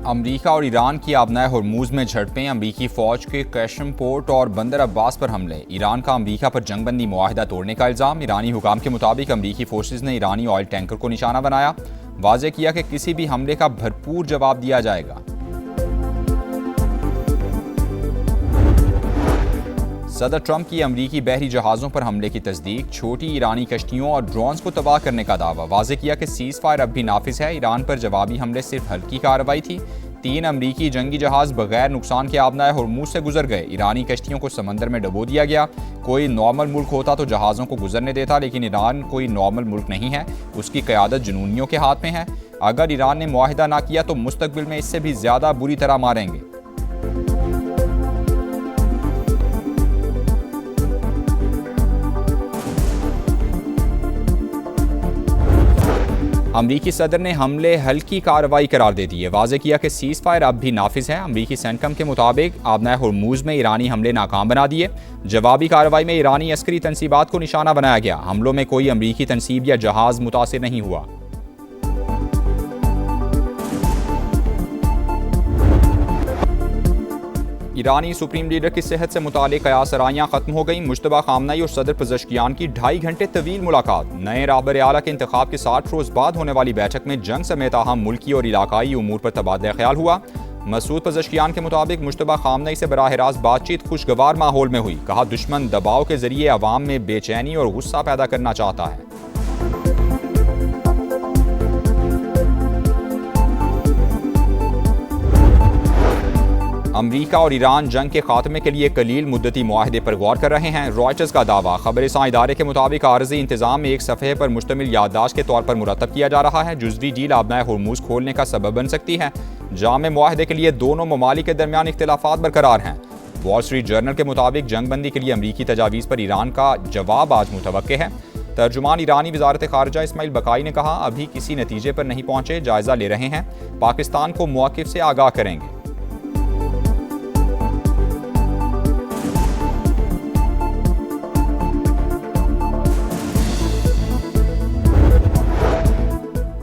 अमरीका और ईरान की आबनाए हॉर्मूज में झड़पें, अमरीकी फौज के कैशम पोर्ट और बंदर अब्बास पर हमले, ईरान का अमरीका पर जंगबंदी मुआहिदा तोड़ने का इल्ज़ाम। ईरानी हुकाम के मुताबिक अमरीकी फोर्सेज ने ईरानी ऑयल टैंकर को निशाना बनाया, वाज़ेह किया कि किसी भी हमले का भरपूर जवाब दिया जाएगा। सदर ट्रंप की अमरीकी बहरी जहाज़ों पर हमले की तस्दीक, छोटी ईरानी कश्तियों और ड्रोन्स को तबाह करने का दावा, वाज़ेह किया कि सीज़ फायर अब भी नाफिज है। ईरान पर जवाबी हमले सिर्फ हल्की कार्रवाई थी। 3 अमरीकी जंगी जहाज़ बगैर नुकसान के आबनाए हॉर्मूज से गुजर गए। ईरानी कश्तियों को समंदर में डबो दिया गया। कोई नॉर्मल मुल्क होता तो जहाज़ों को गुजरने देता, लेकिन ईरान कोई नॉर्मल मुल्क नहीं है, उसकी क़यादत जुनूनियों के हाथ में है। अगर ईरान ने मुआहिदा ना किया तो मुस्तकबिल में इससे भी ज़्यादा बुरी तरह मारेंगे। अमरीकी सदर ने हमले हल्की कार्रवाई करार दे दी है, वाज़ेह किया कि सीज़ फायर अब भी नाफिज है। अमरीकी सेंटकम के मुताबिक आबनाए हॉर्मूज में ईरानी हमले नाकाम बना दिए। जवाबी कार्रवाई में ईरानी अस्करी तनसीबात को निशाना बनाया गया। हमलों में कोई अमरीकी तनसीब या जहाज़ मुतासिर नहीं हुआ। ईरानी सुप्रीम लीडर की सेहत से मुतालिक कयासराइयाँ खत्म हो गई। मुश्तबा खामनाई और सदर पज़ेश्कियान की 2.5 घंटे तवील मुलाकात। नए रहबर आला के इंतखाब के 60 रोज़ बाद होने वाली बैठक में जंग समेत अहम मुल्की और इलाकाई उमूर पर तबादला ख्याल हुआ। मसूद पज़ेश्कियान के मुताबिक मुश्तबा खामनाई से बराह रास्त बातचीत खुशगवार माहौल में हुई। कहा, दुश्मन दबाव के जरिए अवाम में बेचैनी और गुस्सा पैदा करना चाहता है। अमरीका और ईरान जंग के खात्मे के लिए कलील मुद्दती मुआहदे पर गौर कर रहे हैं। रॉयटर्स का दावा, खबरसां इदारे के मुताबिक आरज़ी इंतजाम एक सफ़े पर मुश्तमिल याददाश्त के तौर पर मुरतब किया जा रहा है। जुज़वी डील आबनाए हॉर्मूज खोलने का सबब बन सकती है। जामे मुआहदे के लिए दोनों ममालिक के दरमियान इख्तिलाफात बरकरार हैं। वॉल स्ट्रीट जर्नल के मुताबिक जंगबंदी के लिए अमरीकी तजावीज़ पर ईरान का जवाब आज मुतवक्के है। तर्जुमान ईरानी वज़ारत ख़ारिजा इस्माइल बकाई ने कहा, अभी किसी नतीजे पर नहीं पहुंचे, जायज़ा ले रहे हैं, पाकिस्तान को मौक़िफ़ से आगाह करेंगे।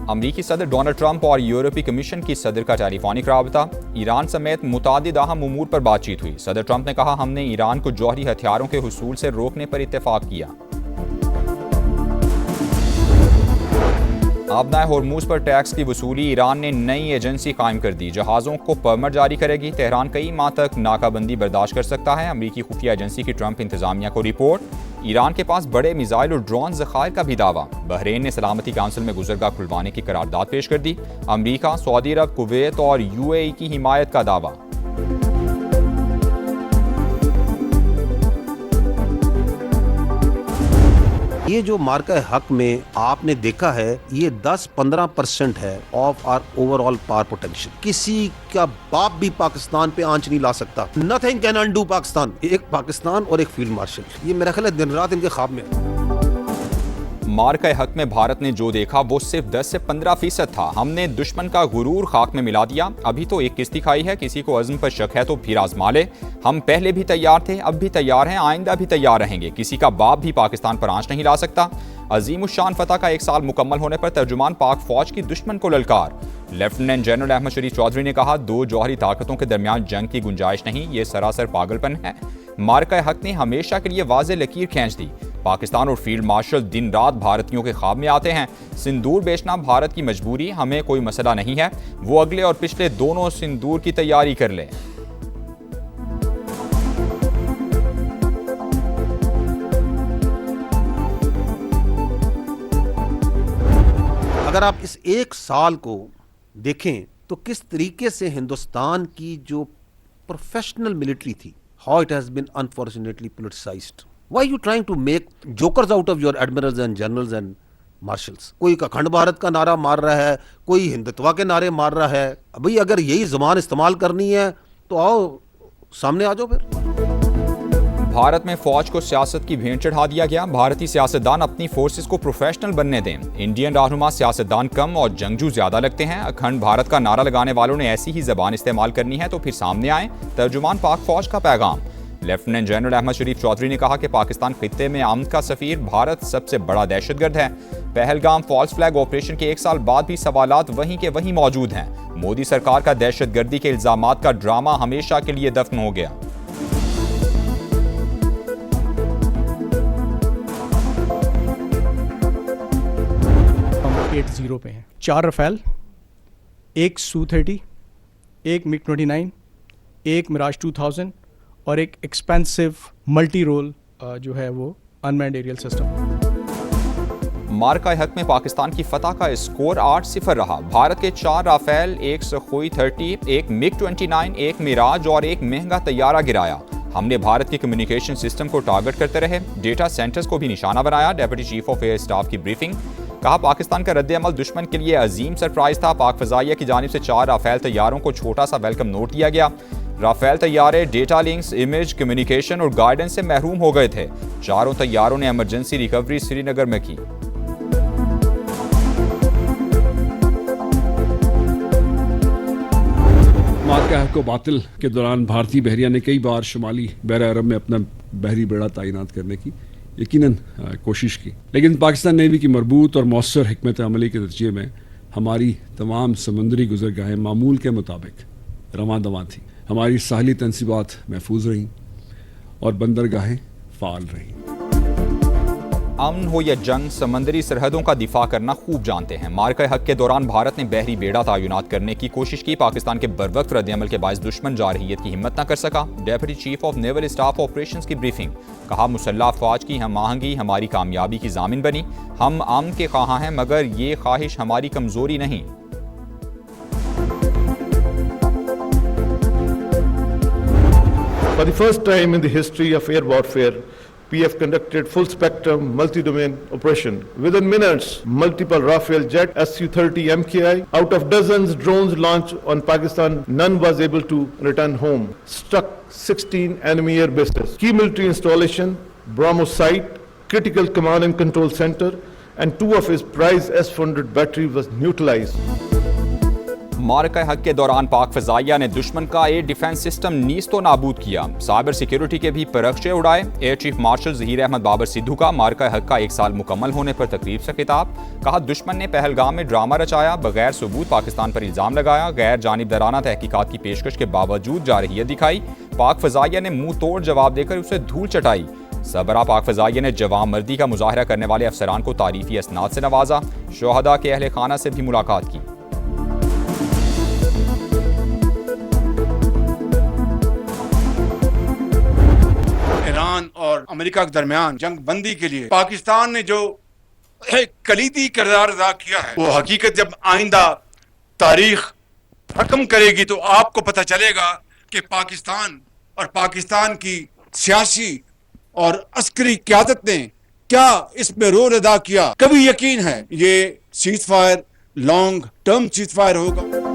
अमरीकी सदर डोनाल्ड ट्रंप और यूरोपीय कमीशन की सदर का टेलीफोनिक राबता, ईरान समेत मुतादिद अहम उमूर पर बातचीत हुई। सदर ट्रंप ने कहा, हमने ईरान को जौहरी हथियारों के हुसूल से रोकने पर इत्तेफाक किया। आबनाए हॉर्मूज पर टैक्स की वसूली, ईरान ने नई एजेंसी कायम कर दी, जहाज़ों को परमिट जारी करेगी। तेहरान कई माह तक नाकाबंदी बर्दाश्त कर सकता है। अमरीकी खुफिया एजेंसी की ट्रंप इंतजामिया को रिपोर्ट। ईरान के पास बड़े मिसाइल और ड्रोन ज़खायर का भी दावा। बहरीन ने सलामती काउंसिल में गुजरगाह खुलवाने की करारदाद पेश कर दी। अमरीका, सऊदी अरब, कुवैत और UAE की हिमायत का दावा। ये जो मार्का हक में आपने देखा है, ये 10-15% है of our overall power potential. किसी का बाप भी पाकिस्तान पे आंच नहीं ला सकता। Nothing can undo Pakistan. एक पाकिस्तान और एक फील्ड मार्शल, ये मेरा ख्याल है दिन रात इनके ख्वाब में। मार्का हक में भारत ने जो देखा वो सिर्फ 10 से 15% था। हमने दुश्मन का गुरूर खाक में मिला दिया। अभी तो एक किस्ती खाई है, किसी को अज़्म पर शक है तो फिर आजमा ले। हम पहले भी तैयार थे, अब भी तैयार हैं, आइंदा भी तैयार रहेंगे। किसी का बाप भी पाकिस्तान पर आंच नहीं ला सकता। अजीमुशान फतह का 1 साल मुकम्मल होने पर तर्जुमान पाक फौज की दुश्मन को ललकार। लेफ्टिनेंट जनरल अहमद शरीफ चौधरी ने कहा, 2 जौहरी ताकतों के दरमियान जंग की गुंजाइश नहीं, ये सरासर पागलपन है। मार्का हक ने हमेशा के लिए वाज़ेह लकीर खींच दी। पाकिस्तान और फील्ड मार्शल दिन रात भारतीयों के ख्वाब में आते हैं। सिंदूर बेचना भारत की मजबूरी, हमें कोई मसला नहीं है। वो अगले और पिछले दोनों सिंदूर की तैयारी कर ले। अगर आप इस 1 साल को देखें तो किस तरीके से हिंदुस्तान की जो प्रोफेशनल मिलिट्री थी, how it has been unfortunately politicised. Why you trying to make jokers out of your admirals and generals and marshals. कोई अखंड भारत का नारा मार रहा है, कोई हिंदुत्व के नारे मार रहा है। भाई अगर यही ज़बान इस्तेमाल करनी है तो आओ सामने आ जाओ। फिर भारत में फौज को सियासत की भेंट चढ़ा दिया गया। भारतीय सियासतदान अपनी फोर्सेस को प्रोफेशनल बनने दें। इंडियन रहनुमा सियासतदान कम और जंगजू ज्यादा लगते हैं। अखंड भारत का नारा लगाने वालों ने ऐसी ही जबान इस्तेमाल करनी है तो फिर सामने आए। तर्जुमान पाक फौज का पैगाम। लेफ्टिनेंट जनरल अहमद शरीफ चौधरी ने कहा कि पाकिस्तान खित्ते में आमद का सफीर, भारत सबसे बड़ा दहशतगर्द है। पहलगाम फॉल्स फ्लैग ऑपरेशन के 1 साल बाद भी सवालात वहीं के वहीं मौजूद हैं। मोदी सरकार का दहशतगर्दी के इल्जामात का ड्रामा हमेशा के लिए दफन हो गया। हम 8-0 पे हैं। 4 रफेल, एक Su-30, एक MiG-29, एक मिराज 2000 और एक एक्सपेंसिव मल्टी रोल जो है वो अनमैन्ड एरियल सिस्टम। मार्का हक में पाकिस्तान की फतह का स्कोर 8-0 रहा। भारत के 4 राफेल, एक सुखोई 30, एक MiG-29, एक मिराज और एक महंगा तैयारा गिराया। हमने भारत के कम्युनिकेशन सिस्टम को टारगेट करते रहे, डेटा सेंटर्स को भी निशाना बनाया। Deputy chief of air staff की ब्रीफिंग, कहा पाकिस्तान का रद्द-ए-अमल दुश्मन के लिए अजीम सरप्राइज था। पाक फजाइया की जानिब से 4 राफेल तैयारों को छोटा सा वेलकम नोट दिया गया। राफेल तैयारे डेटा लिंक्स, इमेज, कम्युनिकेशन और गाइडेंस से महरूम हो गए थे। चारों तैयारों ने इमरजेंसी रिकवरी श्रीनगर में की। मार्का हक को बातिल के दौरान भारतीय बहरिया ने कई बार शुमाली बहरा अरब में अपना बहरी बेड़ा तैनात करने की यकीनन कोशिश की, लेकिन पाकिस्तान नेवी की मरबूत और मौसर हिकमत अमली के नतीजे में हमारी तमाम समुद्री गुजरगाहें मामूल के मुताबिक रवां दवां थी। हमारी साहली तनसीबात महफूज रहीं और बंदरगाहें फ़ाल रहीं। अमन हो या जंग, समंदरी सरहदों का दिफा करना खूब जानते हैं। मार्का हक के दौरान भारत ने बहरी बेड़ा तैनात करने की कोशिश की। पाकिस्तान के बरवक्त रद्द-ए-अमल के बायस दुश्मन जारहियत की हिम्मत न कर सका। Deputy chief of naval staff operations की ब्रीफिंग, कहा मुसल्लह अफवाज की हम आहंगी हमारी कामयाबी की जामिन बनी। हम अमन के ख्वाह हैं मगर ये ख्वाहिश हमारी कमजोरी नहीं। For the first time in the history of air warfare, PF conducted full-spectrum, multi-domain operation. Within minutes, multiple Rafale jet Su-30 MKI. Out of dozens drones launched on Pakistan, none was able to return home. Struck 16 enemy air bases. Key military installation, BrahMos site, critical command and control center, and 2 of his prized S-400 battery was neutralized. मार्का हक के दौरान पाक फजाइया ने दुश्मन का air defence system नीस्तो नाबूद किया। साइबर सिक्योरिटी के भी परखचे उड़ाए। Air chief marshal Zaheer Ahmed Babar Sidhu का मार्का हक का 1 साल मुकम्मल होने पर तकरीब से खिताब, कहा दुश्मन ने पहलगाम में ड्रामा रचाया, बगैर सबूत पाकिस्तान पर इल्ज़ाम लगाया, गैर जानिबदाराना तहकीकात की पेशकश के बावजूद जारहियत दिखाई। पाक फजाइया ने मुंह तोड़ जवाब देकर उसे धूल चटाई। सबरा पाक फजाइया ने जवान मर्दी का मुजाहरा करने वाले अफसरान को तारीफी असनाद से नवाजा। शोहदा के अहले खाना से भी मुलाकात की। ईरान और अमेरिका के दरमियान जंग बंदी के लिए पाकिस्तान ने जो एक कलीदी किरदार अदा किया है, वो हकीकत जब आइंदा तारीख हकम करेगी तो आपको पता चलेगा कि पाकिस्तान और पाकिस्तान की सियासी और अस्करी क़यादत ने क्या इसमें रोल अदा किया। कभी यकीन है ये cease fire long term cease fire होगा।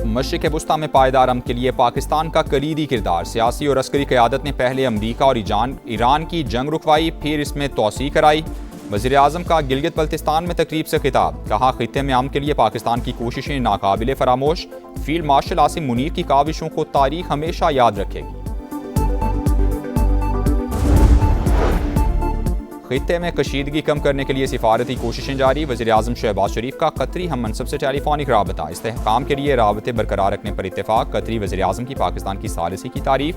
मशरिक़ वुस्ता में पायदार अमन के लिए पाकिस्तान का कलीदी किरदार। सियासी और अस्करी क़यादत ने पहले अमरीका और ईरान की जंग रुकवाई, फिर इसमें तोसी कराई। वज़ीर आज़म का गिलगित बल्तिस्तान में तकरीब से खिताब, कहा खित्ते में अमन के लिए पाकिस्तान की कोशिशें नाकाबिले फरामोश। फील्ड मार्शल आसिम मुनीर की काविशों को तारीख हमेशा याद रखेगी। खित्ते में कशीदगी कम करने के लिए सिफारती कोशिशें जारी। वज़ीर आज़म शहबाज शरीफ का कतरी हम मनसब से टेलीफोनिक राबता, इस्तेहकाम के लिए राबते बरकरार रखने पर इत्तेफाक। कतरी वज़ीर आज़म की पाकिस्तान की सालिसी की तारीफ।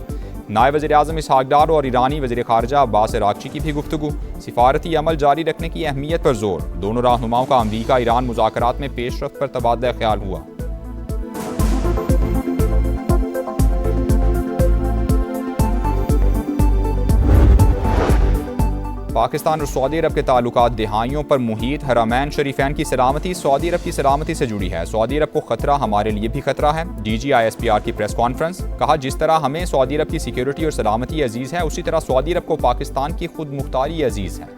नायब वज़ीर आज़म इसहाक डार और ईरानी वज़ीर ख़ारजा अब्बास अराग़ची की भी गुफ्तगू। सिफारती अमल जारी रखने की अहमियत पर जोर। दोनों रहनुमाओं का अमरीका ईरान मुज़ाकरात में पेशरफ्त पर तबादला ख्याल हुआ। पाकिस्तान और सऊदी अरब के ताल्लुकात दहाइयों पर मुहीत हरमैन शरीफैन की सलामती सऊदी अरब की सलामती से जुड़ी है। सऊदी अरब को खतरा हमारे लिए भी खतरा है। DGISPR की प्रेस कॉन्फ्रेंस, कहा जिस तरह हमें सऊदी अरब की सिक्योरिटी और सलामती अजीज़ है, उसी तरह सऊदी अरब को पाकिस्तान की खुद मुख्तारी अजीज़ है।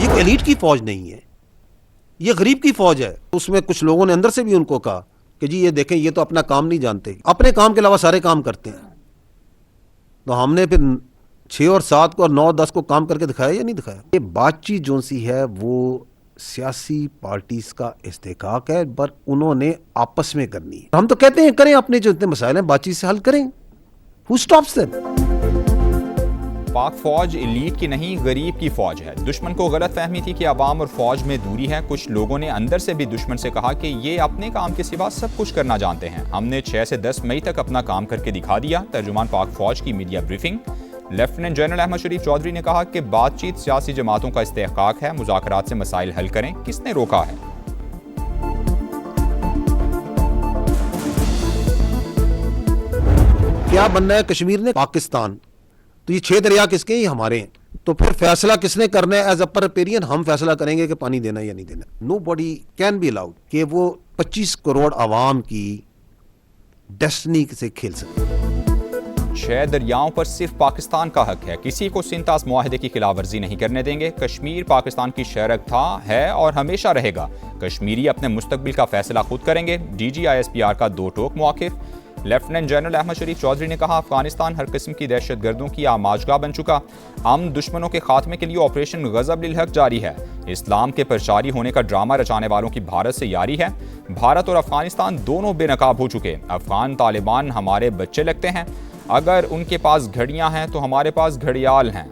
ये एलीट की फौज नहीं है, ये गरीब की फौज है। उसमें कुछ लोगों ने अंदर से भी उनको कहा कि जी ये देखें, ये तो अपना काम नहीं जानते, अपने काम के अलावा सारे काम करते हैं। तो हमने फिर 6 और 7 को और 9 और 10 को काम करके दिखाया या नहीं दिखाया। ये बातचीत जो सी है वो सियासी पार्टीज का इस्तेहकाक है, पर उन्होंने आपस में करनी है। हम तो कहते हैं करें, अपने जो इतने मसाइल हैं बातचीत से हल करें। Who stops them? पाक फौज एलीट की नहीं गरीब की फौज है। दुश्मन को गलत फहमी थी कि अवाम और फौज में दूरी है। कुछ लोगों ने अंदर से भी दुश्मन से कहा कि ये अपने काम के सिवा सब कुछ करना जानते हैं। हमने 6 से 10 मई तक अपना काम करके दिखा दिया। तर्जुमान पाक फौज की media briefing. Lieutenant general Ahmed Sharif Chaudhry ने कहा कि बातचीत सियासी जमातों का इस्तेहकाक है, मुज़ाकरात से मसाइल हल करें। किसने रोका है? क्या बनना है कश्मीर ने? पाकिस्तान। तो ये 6 दरिया किसके हैं? ये हमारे हैं। तो फिर फैसला किसने करना है? एज अ रिपेरियन हम फैसला करेंगे कि पानी देना है या नहीं देना। Nobody can be allowed कि वो 25 करोड़ आवाम की डेस्टिनी से खेल सके। 6 दरियाओं पर सिर्फ पाकिस्तान का हक है। किसी को सिंतास मुआहदे की खिलाफ वर्जी नहीं करने देंगे। कश्मीर पाकिस्तान की शरक था, है और हमेशा रहेगा। कश्मीरी अपने मुस्तकबिल का फैसला खुद करेंगे। DGISPR का 2 टोक मौक़िफ़। लेफ्टिनेंट जनरल अहमद शरीफ चौधरी ने कहा, अफगानिस्तान हर किस्म की दहशतगर्दों की आमाजगाह बन चुका। हम दुश्मनों के खात्मे के लिए ऑपरेशन गज़ब लिल हक जारी है। इस्लाम के प्रचारी होने का ड्रामा रचाने वालों की भारत से यारी है। भारत और अफगानिस्तान दोनों बेनकाब हो चुके। अफगान तालिबान हमारे बच्चे लगते हैं। अगर उनके पास घड़ियां हैं तो हमारे पास घड़ियाल हैं।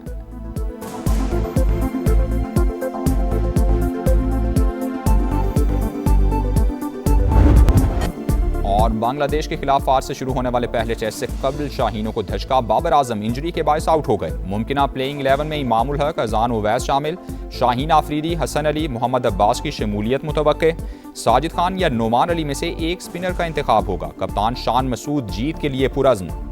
और बांग्लादेश के खिलाफ आज से शुरू होने वाले पहले टेस्ट से कबल शाहीनों को धचका। बाबर आजम इंजरी के बायस आउट हो गए। मुमकिना प्लेइंग 11 में इमामुल हक, अजान उवैस शामिल। शाहीन आफरीदी, हसन अली, मोहम्मद अब्बास की शमूलियत मुतवक्के। साजिद खान या नोमान अली में से एक स्पिनर का इंतखाब होगा। कप्तान शान मसूद जीत के लिए पुरअज़्म।